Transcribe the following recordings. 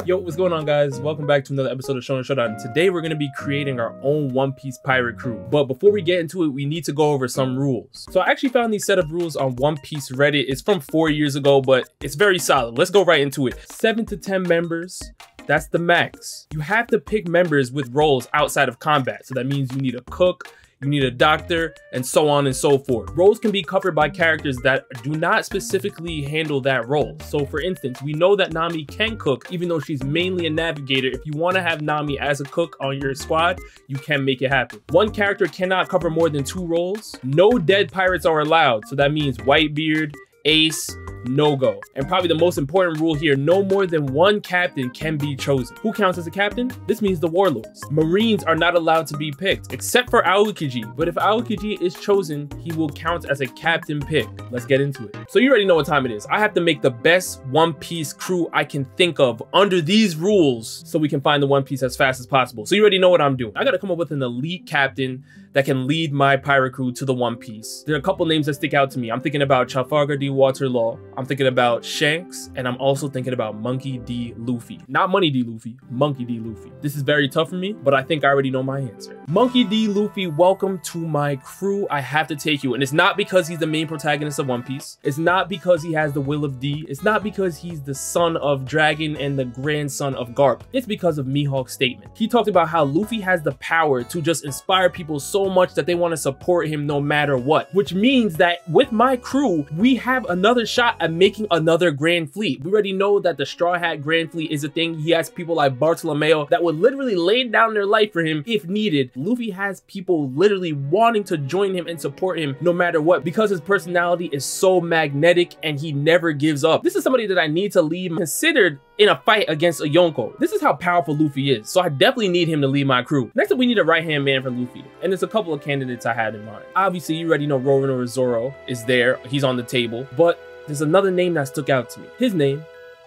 Yo, what's going on, guys? Welcome back to another episode of Shonen Showdown. Today we're going to be creating our own One Piece pirate crew. But before we get into it, we need to go over some rules. So I actually found these set of rules on One Piece Reddit. It's from 4 years ago, but it's very solid. Let's go right into it. 7 to 10 members. That's the max. You have to pick members with roles outside of combat. So that means you need a cook, you need a doctor, and so on and so forth. Roles can be covered by characters that do not specifically handle that role. So for instance, we know that Nami can cook, even though she's mainly a navigator. If you want to have Nami as a cook on your squad, you can make it happen. One character cannot cover more than 2 roles. No dead pirates are allowed. So that means Whitebeard, Ace, no go. And probably the most important rule here, no more than 1 captain can be chosen. Who counts as a captain? This means the warlords. Marines are not allowed to be picked, except for Aokiji. But if Aokiji is chosen, he will count as a captain pick. Let's get into it. So you already know what time it is. I have to make the best One Piece crew I can think of under these rules so we can find the One Piece as fast as possible. So you already know what I'm doing. I gotta come up with an elite captain that can lead my pirate crew to the One Piece. There are a couple names that stick out to me. I'm thinking about Trafalgar D. Waterloo. I'm thinking about Shanks, and I'm also thinking about Monkey D. Luffy. Not Money D. Luffy, Monkey D. Luffy. This is very tough for me, but I think I already know my answer. Monkey D. Luffy, welcome to my crew. I have to take you. And it's not because he's the main protagonist of One Piece. It's not because he has the will of D. It's not because he's the son of Dragon and the grandson of Garp. It's because of Mihawk's statement. He talked about how Luffy has the power to just inspire people so much that they want to support him no matter what. Which means that with my crew, we have another shot at making another Grand Fleet. We already know that the Straw Hat Grand Fleet is a thing. He has people like Bartolomeo that would literally lay down their life for him if needed. Luffy has people literally wanting to join him and support him no matter what, because his personality is so magnetic and he never gives up. This is somebody that I need to lead considered in a fight against a Yonko. This is how powerful Luffy is, so I definitely need him to lead my crew. Next up, we need a right-hand man for Luffy, and there's a couple of candidates I had in mind. Obviously, you already know Roronoa Zoro is there. He's on the table, but there's another name that stuck out to me. His name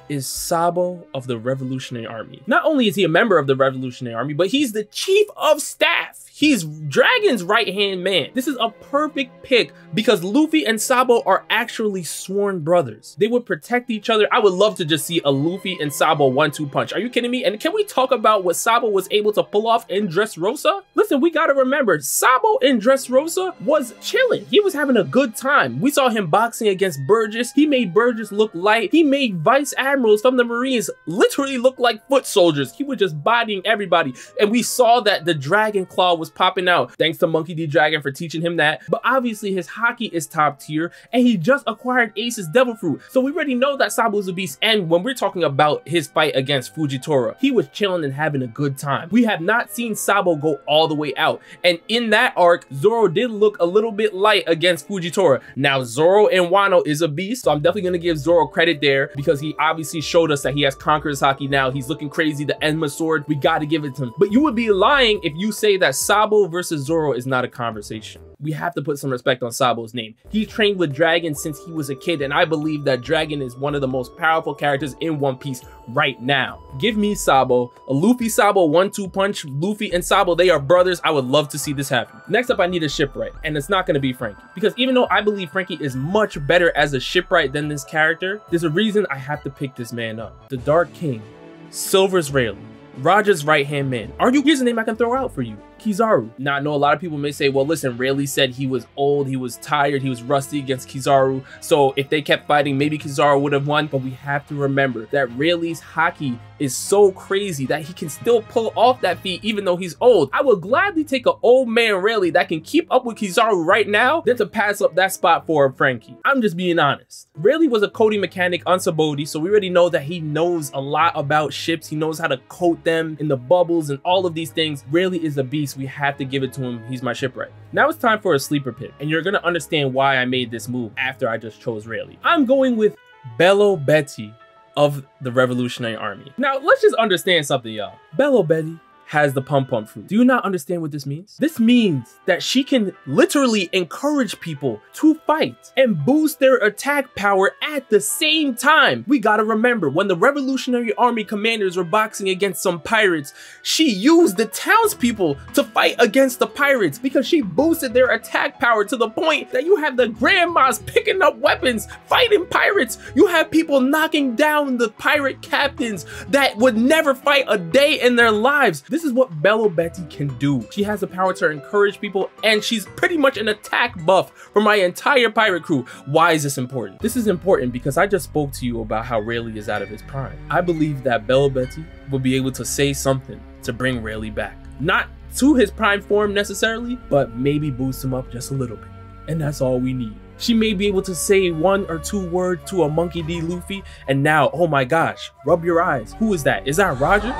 is Sabo of the Revolutionary Army. Not only is he a member of the Revolutionary Army, but he's the chief of staff. He's Dragon's right-hand man. This is a perfect pick because Luffy and Sabo are actually sworn brothers. They would protect each other. I would love to just see a Luffy and Sabo 1-2 punch. Are you kidding me? And can we talk about what Sabo was able to pull off in Dressrosa? Listen, we gotta remember, Sabo in Dressrosa was chilling. He was having a good time. We saw him boxing against Burgess. He made Burgess look light. He made vice admirals from the Marines literally look like foot soldiers. He was just bodying everybody. And we saw that the Dragon Claw was popping out. Thanks to Monkey D. Dragon for teaching him that. But obviously his haki is top tier, and he just acquired Ace's Devil Fruit. So we already know that Sabo is a beast. And when we're talking about his fight against Fujitora, he was chilling and having a good time. We have not seen Sabo go all the way out. And in that arc, Zoro did look a little bit light against Fujitora. Now Zoro in Wano is a beast, so I'm definitely gonna give Zoro credit there because he obviously showed us that he has Conqueror's Haki now. He's looking crazy. The Enma sword, we gotta give it to him. But you would be lying if you say that Sabo versus Zoro is not a conversation. We have to put some respect on Sabo's name. He trained with Dragon since he was a kid, and I believe that Dragon is one of the most powerful characters in One Piece right now. Give me Sabo, a Luffy Sabo 1-2 punch. Luffy and Sabo, they are brothers. I would love to see this happen. Next up, I need a shipwright, and it's not going to be Franky, because even though I believe Franky is much better as a shipwright than this character, there's a reason I have to pick this man up. The Dark King, Silver's Rayleigh, Roger's right-hand man. Here's a name I can throw out for you. Kizaru. Now, I know a lot of people may say, well, listen, Rayleigh said he was old, he was tired, he was rusty against Kizaru. So if they kept fighting, maybe Kizaru would have won. But we have to remember that Rayleigh's haki is so crazy that he can still pull off that feat even though he's old. I would gladly take an old man Rayleigh that can keep up with Kizaru right now than to pass up that spot for Franky. I'm just being honest. Rayleigh was a coating mechanic on Sabaody, so we already know that he knows a lot about ships. He knows how to coat them in the bubbles and all of these things. Rayleigh is a beast. We have to give it to him. He's my shipwright. Now it's time for a sleeper pick, and you're gonna understand why I made this move after I just chose Rayleigh. I'm going with Belo Betty of the Revolutionary Army. Now let's just understand something, y'all. Belo Betty has the pum pum fruit. Do you not understand what this means? This means that she can literally encourage people to fight and boost their attack power at the same time. We gotta remember, when the Revolutionary Army commanders were boxing against some pirates, she used the townspeople to fight against the pirates because she boosted their attack power to the point that you have the grandmas picking up weapons, fighting pirates. You have people knocking down the pirate captains that would never fight a day in their lives. This is what Bello Betty can do. She has the power to encourage people, and she's pretty much an attack buff for my entire pirate crew. Why is this important? This is important because I just spoke to you about how Rayleigh is out of his prime. I believe that Bello Betty will be able to say something to bring Rayleigh back. Not to his prime form necessarily, but maybe boost him up just a little bit. And that's all we need. She may be able to say 1 or 2 words to a Monkey D. Luffy, and now, oh my gosh, rub your eyes. Who is that? Is that Roger?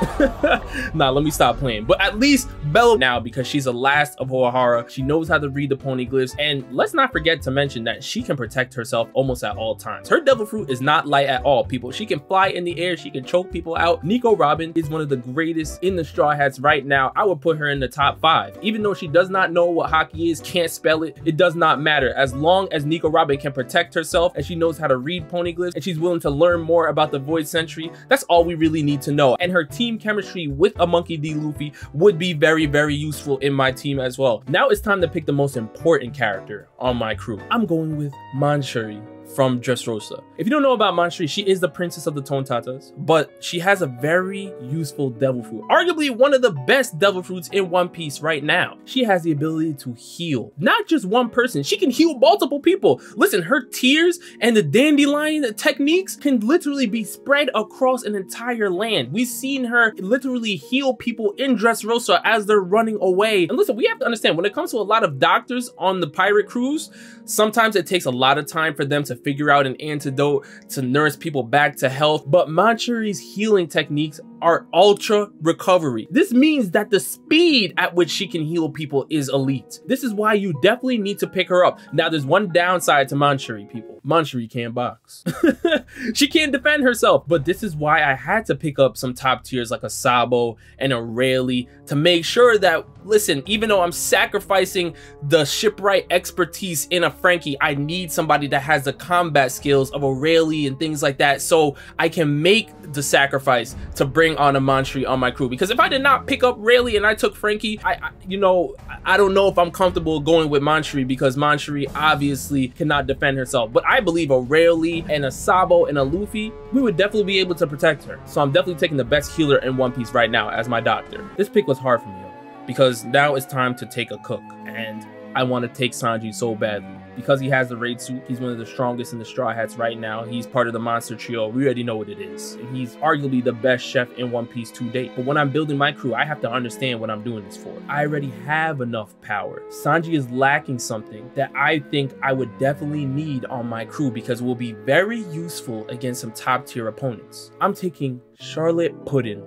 Nah, let me stop playing. But at least Bello now, because she's the last of Ohara, she knows how to read the poneglyphs, and let's not forget to mention that she can protect herself almost at all times. Her devil fruit is not light at all, people. She can fly in the air, she can choke people out. Nico Robin is one of the greatest in the Straw Hats right now. I would put her in the top 5. Even though she does not know what Haki is, can't spell it, it does not matter. As long as Nico Robin can protect herself and she knows how to read poneglyphs and she's willing to learn more about the Void Sentry, that's all we really need to know. And her team chemistry with a Monkey D. Luffy would be very, very useful in my team as well. Now it's time to pick the most important character on my crew. I'm going with Manchuri from Dressrosa. If you don't know about Manchuri, she is the princess of the Tontatas, but she has a very useful devil fruit. Arguably one of the best devil fruits in One Piece right now. She has the ability to heal. Not just one person, she can heal multiple people. Listen, her tears and the dandelion techniques can literally be spread across an entire land. We've seen her literally heal people in Dressrosa as they're running away. And listen, we have to understand, when it comes to a lot of doctors on the pirate crews, sometimes it takes a lot of time for them to figure out an antidote to nurse people back to health, but Manchuri's healing techniques are ultra recovery. This means that the speed at which she can heal people is elite. This is why you definitely need to pick her up. Now, there's one downside to Manchuri, people. Manchuri can't box. She can't defend herself, but this is why I had to pick up some top tiers like a Sabo and a Rayleigh to make sure that, listen, even though I'm sacrificing the shipwright expertise in a Frankie, I need somebody that has the combat skills of a Rayleigh and things like that, so I can make the sacrifice to bring on a Manchuri on my crew. Because if I did not pick up Rayleigh and I took Frankie, I don't know if I'm comfortable going with Manchuri, because Manchuri obviously cannot defend herself. But I believe a Rayleigh and a Sabo and a Luffy, we would definitely be able to protect her. So I'm definitely taking the best healer in One Piece right now as my doctor. This pick was hard for me, because now it's time to take a cook, and I want to take Sanji so badly. Because he has the raid suit, he's one of the strongest in the Straw Hats right now. He's part of the monster trio. We already know what it is. And he's arguably the best chef in One Piece to date. But when I'm building my crew, I have to understand what I'm doing this for. I already have enough power. Sanji is lacking something that I think I would definitely need on my crew, because it will be very useful against some top tier opponents. I'm taking Charlotte Puddin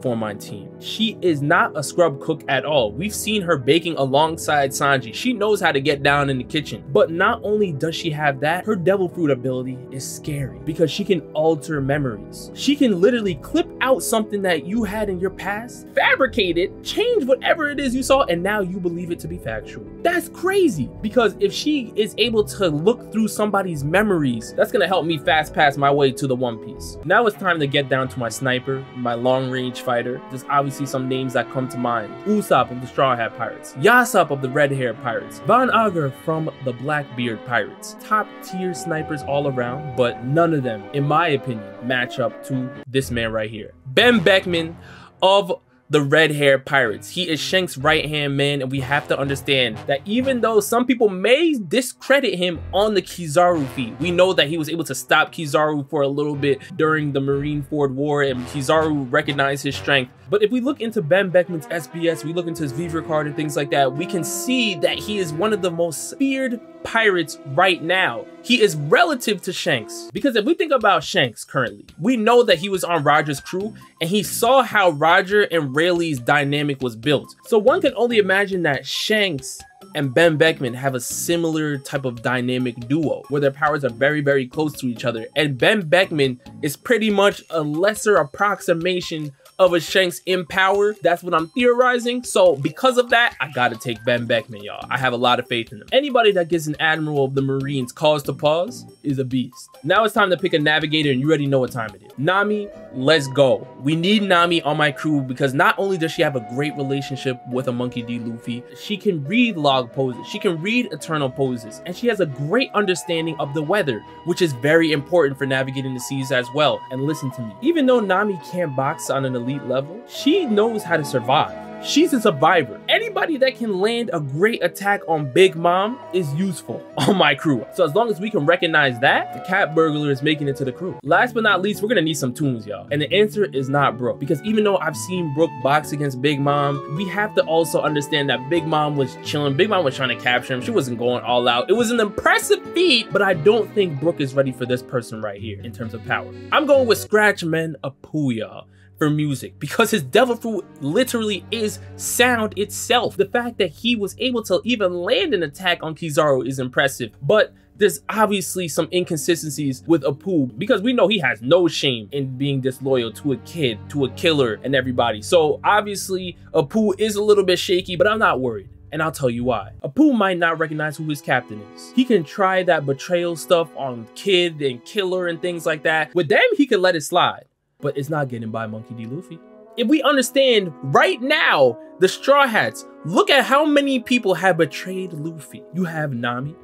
for my team. She is not a scrub cook at all. We've seen her baking alongside Sanji. She knows how to get down in the kitchen. But not only does she have that, her devil fruit ability is scary, because she can alter memories. She can literally clip out something that you had in your past, fabricate it, change whatever it is you saw, and now you believe it to be factual. That's crazy, because if she is able to look through somebody's memories, that's gonna help me fast pass my way to the One Piece. Now it's time to get down to my sniper, my long range fighter. There's obviously some names that come to mind. Usopp of the Straw Hat Pirates, Yasopp of the Red Hair Pirates, Von Augur from the Blackbeard Pirates. Top tier snipers all around, but none of them, in my opinion, match up to this man right here. Ben Beckman of the Red Hair Pirates. He is Shanks' right-hand man, and we have to understand that even though some people may discredit him on the Kizaru feat, we know that he was able to stop Kizaru for a little bit during the Marineford War, and Kizaru recognized his strength. But if we look into Ben Beckman's SBS, we look into his Vivre card and things like that, we can see that he is one of the most feared pirates right now. He is relative to Shanks, because if we think about Shanks currently, we know that he was on Roger's crew and he saw how Roger and Rayleigh's dynamic was built. So one can only imagine that Shanks and Ben Beckman have a similar type of dynamic duo where their powers are very, very close to each other. And Ben Beckman is pretty much a lesser approximation of a Shanks in power. That's what I'm theorizing. So because of that, I gotta take Ben Beckman, y'all. I have a lot of faith in him. Anybody that gives an Admiral of the Marines cause to pause is a beast. Now it's time to pick a navigator, and you already know what time it is. Nami, let's go. We need Nami on my crew because not only does she have a great relationship with a Monkey D. Luffy, she can read log poses, she can read eternal poses, and she has a great understanding of the weather, which is very important for navigating the seas as well. And listen to me, even though Nami can't box on an elite level, she knows how to survive. She's a survivor. Anybody that can land a great attack on Big Mom is useful on my crew. So as long as we can recognize that, the cat burglar is making it to the crew. Last but not least, we're gonna need some tunes, y'all. And the answer is not Brook, because even though I've seen Brook box against Big Mom, we have to also understand that Big Mom was chilling. Big Mom was trying to capture him. She wasn't going all out. It was an impressive feat, but I don't think Brook is ready for this person right here in terms of power. I'm going with Scratchman Apoo, y'all, for music, because his devil fruit literally is sound itself. The fact that he was able to even land an attack on Kizaru is impressive, but there's obviously some inconsistencies with Apoo because we know he has no shame in being disloyal to a kid, to a killer, and everybody. So obviously Apoo is a little bit shaky, but I'm not worried. And I'll tell you why. Apoo might not recognize who his captain is. He can try that betrayal stuff on Kid and Killer and things like that. With them, he can let it slide, but it's not getting by Monkey D. Luffy. If we understand right now, the Straw Hats, look at how many people have betrayed Luffy. You have Nami,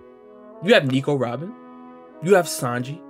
you have Nico Robin, you have Sanji,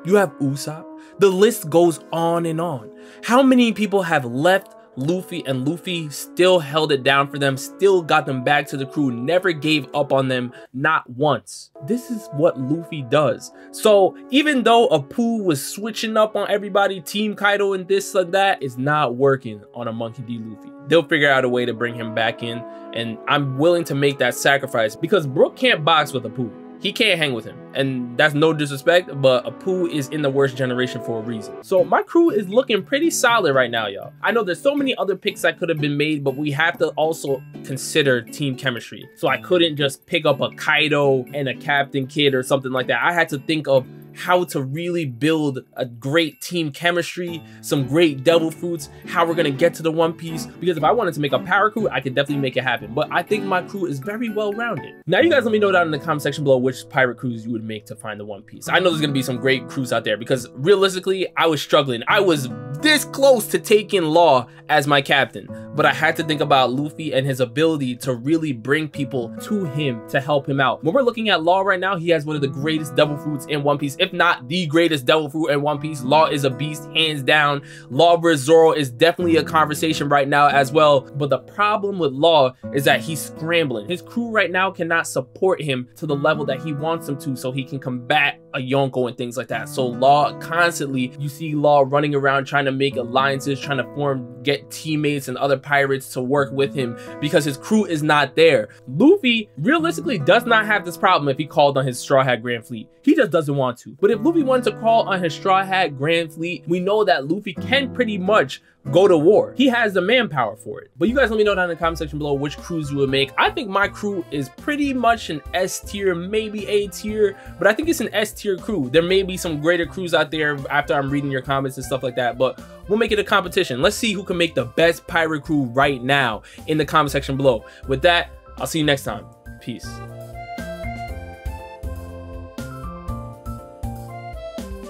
you have Usopp. The list goes on and on. How many people have left Luffy and Luffy still held it down for them, still got them back to the crew, never gave up on them, not once. This is what Luffy does. So even though Apoo was switching up on everybody, Team Kaido and this and that, is not working on a Monkey D. Luffy. They'll figure out a way to bring him back in, and I'm willing to make that sacrifice because Brook can't box with Apoo. He can't hang with him, and that's no disrespect, but Apoo is in the worst generation for a reason. So my crew is looking pretty solid right now, y'all. I know there's so many other picks that could have been made, but we have to also consider team chemistry. So I couldn't just pick up a Kaido and a Captain Kid or something like that. I had to think of how to really build a great team chemistry, some great devil fruits, how we're gonna get to the One Piece, because if I wanted to make a power crew, I could definitely make it happen. But I think my crew is very well rounded. Now you guys let me know down in the comment section below which pirate crews you would make to find the One Piece. I know there's gonna be some great crews out there because realistically, I was struggling. I was this close to taking Law as my captain, but I had to think about Luffy and his ability to really bring people to him to help him out. When we're looking at Law right now, he has one of the greatest devil fruits in One Piece, if not the greatest devil fruit in One Piece. Law is a beast, hands down. Law vs Zoro is definitely a conversation right now as well, but the problem with Law is that he's scrambling. His crew right now cannot support him to the level that he wants them to so he can combat a Yonko and things like that. So Law constantly, you see Law running around trying to make alliances, trying to get teammates and other pirates to work with him because his crew is not there. Luffy realistically does not have this problem if he called on his Straw Hat Grand Fleet. He just doesn't want to. But if Luffy wanted to call on his Straw Hat Grand Fleet, we know that Luffy can pretty much go to war. He has the manpower for it. But you guys let me know down in the comment section below which crews you would make. I think my crew is pretty much an S tier, maybe A tier, but I think it's an S tier crew. There may be some greater crews out there after I'm reading your comments and stuff like that, but we'll make it a competition. Let's see who can make the best pirate crew right now in the comment section below. With that, I'll see you next time. Peace.